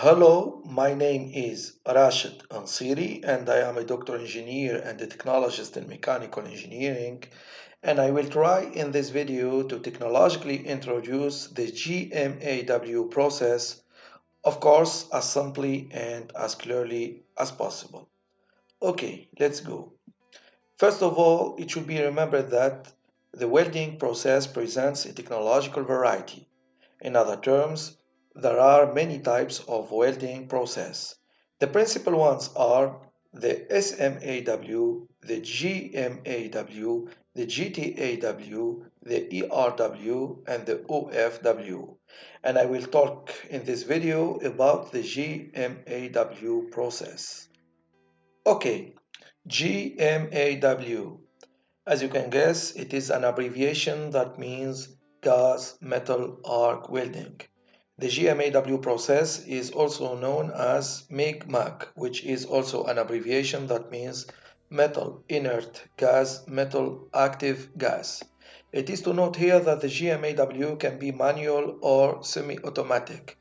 Hello, my name is Rashid Ansiri and I am a doctor engineer and a technologist in mechanical engineering, and I will try in this video to technologically introduce the GMAW process, of course as simply and as clearly as possible. Okay, let's go. First of all, it should be remembered that the welding process presents a technological variety. In other terms, there are many types of welding process. The principal ones are the SMAW, the GMAW, the GTAW, the ERW, and the OFW. And I will talk in this video about the GMAW process. Okay, GMAW. As you can guess, it is an abbreviation that means Gas Metal Arc Welding. The GMAW process is also known as MIG-MAG, which is also an abbreviation that means Metal Inert Gas Metal Active Gas. It is to note here that the GMAW can be manual or semi-automatic,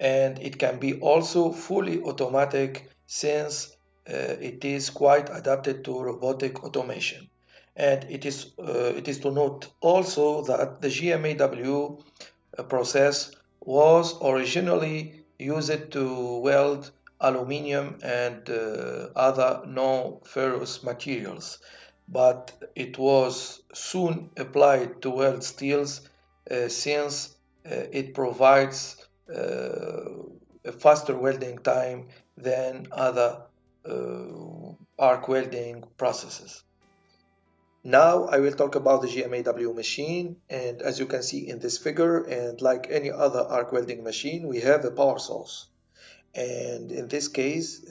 and it can be also fully automatic since it is quite adapted to robotic automation. And it is to note also that the GMAW process was originally used to weld aluminium and other non-ferrous materials, but it was soon applied to weld steels since it provides a faster welding time than other arc welding processes. Now I will talk about the GMAW machine, and as you can see in this figure, and like any other arc welding machine, we have a power source. And in this case,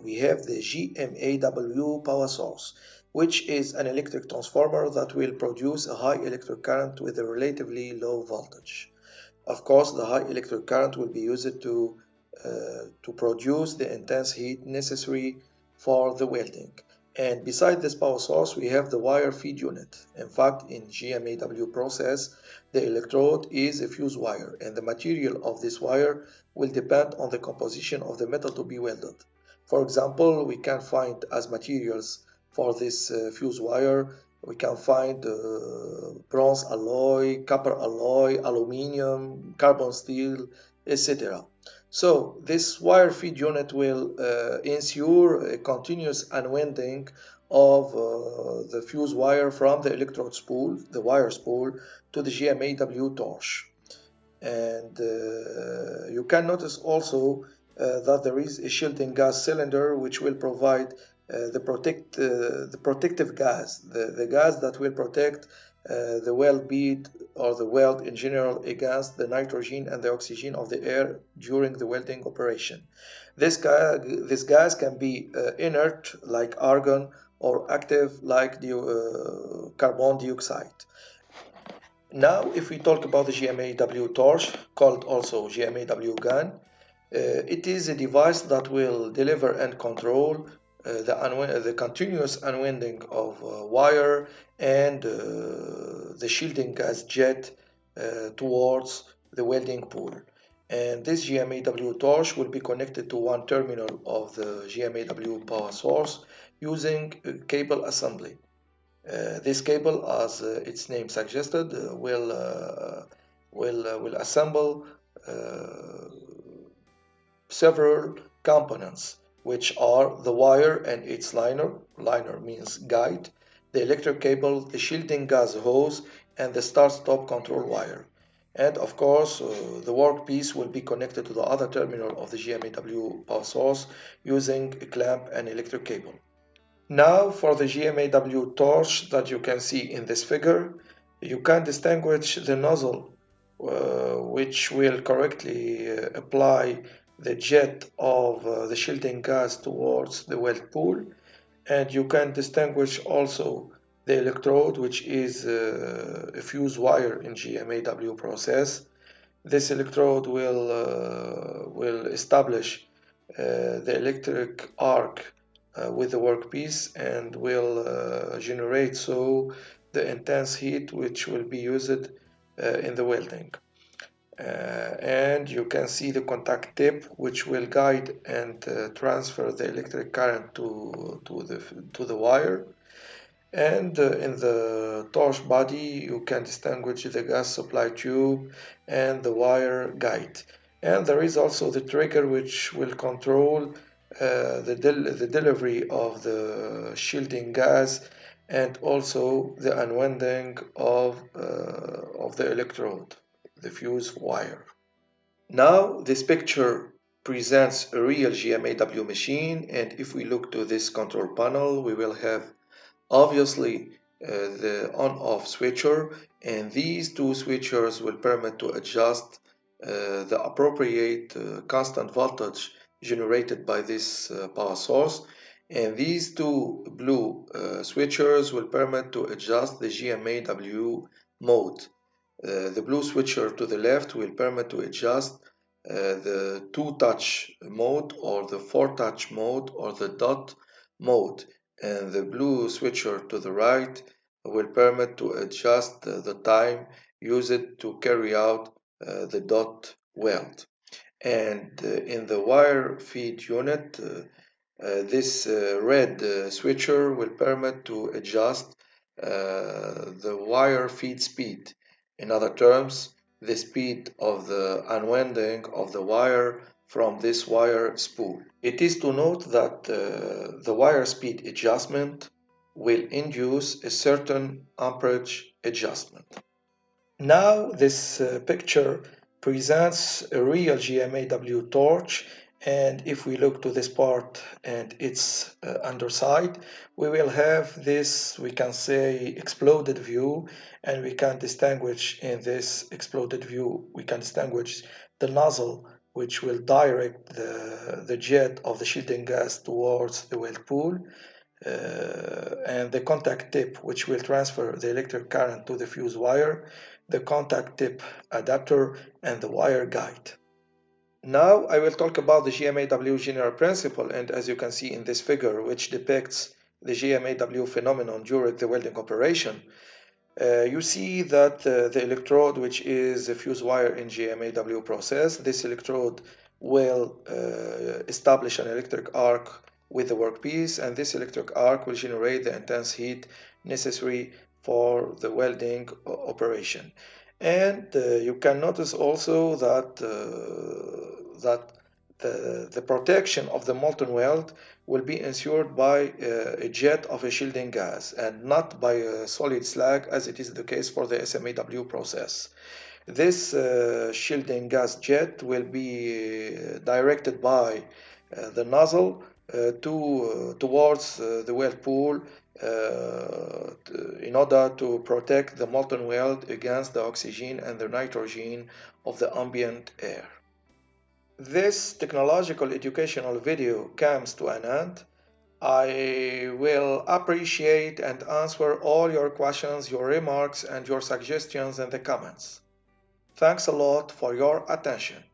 we have the GMAW power source, which is an electric transformer that will produce a high electric current with a relatively low voltage. Of course, the high electric current will be used to produce the intense heat necessary for the welding. And beside this power source, we have the wire feed unit. In fact, in GMAW process, the electrode is a fuse wire, and the material of this wire will depend on the composition of the metal to be welded. For example, we can find as materials for this fuse wire, we can find bronze alloy, copper alloy, aluminium, carbon steel, etc. So this wire feed unit will ensure a continuous unwinding of the fuse wire from the electrode spool, the wire spool, to the GMAW torch. And you can notice also that there is a shielding gas cylinder which will provide the protective gas, the gas that will protect the weld bead or the weld in general against the nitrogen and the oxygen of the air during the welding operation. This gas can be inert like argon or active like carbon dioxide. Now, if we talk about the GMAW torch, called also GMAW gun, it is a device that will deliver and control the continuous unwinding of wire and the shielding gas jet towards the welding pool. And this GMAW torch will be connected to one terminal of the GMAW power source using a cable assembly. This cable, as its name suggested, will assemble several components, which are the wire and its liner. Liner means guide, the electric cable, the shielding gas hose, and the start-stop control wire. And of course, the workpiece will be connected to the other terminal of the GMAW power source using a clamp and electric cable. Now for the GMAW torch that you can see in this figure, you can distinguish the nozzle which will correctly apply the jet of the shielding gas towards the weld pool, and you can distinguish also the electrode, which is a fuse wire in GMAW process. This electrode will establish the electric arc with the workpiece and will generate so the intense heat which will be used in the welding. And you can see the contact tip which will guide and transfer the electric current to the wire. And in the torch body, you can distinguish the gas supply tube and the wire guide. And there is also the trigger which will control the delivery of the shielding gas and also the unwinding of the electrode, the fuse wire. Now this picture presents a real GMAW machine, and if we look to this control panel, we will have obviously the on-off switcher, and these two switchers will permit to adjust the appropriate constant voltage generated by this power source, and these two blue switchers will permit to adjust the GMAW mode. The blue switcher to the left will permit to adjust the two-touch mode or the four-touch mode or the dot mode, and the blue switcher to the right will permit to adjust the time used to carry out the dot weld. And in the wire feed unit, this red switcher will permit to adjust the wire feed speed. In other terms, the speed of the unwinding of the wire from this wire spool. It is to note that the wire speed adjustment will induce a certain amperage adjustment. Now this picture presents a real GMAW torch, and if we look to this part and its underside, we will have this, we can say, exploded view, and we can distinguish in this exploded view, we can distinguish the nozzle which will direct the jet of the shielding gas towards the weld pool, and the contact tip which will transfer the electric current to the fuse wire, the contact tip adapter, and the wire guide. Now I will talk about the GMAW general principle, and as you can see in this figure which depicts the GMAW phenomenon during the welding operation, you see that the electrode, which is a fuse wire in GMAW process, this electrode will establish an electric arc with the workpiece, and this electric arc will generate the intense heat necessary for the welding operation. And you can notice also that the protection of the molten weld will be ensured by a jet of a shielding gas and not by a solid slag as it is the case for the SMAW process. This shielding gas jet will be directed by the nozzle towards the weld pool in order to protect the molten weld against the oxygen and the nitrogen of the ambient air. This technological educational video comes to an end. I will appreciate and answer all your questions, your remarks, and your suggestions in the comments. Thanks a lot for your attention.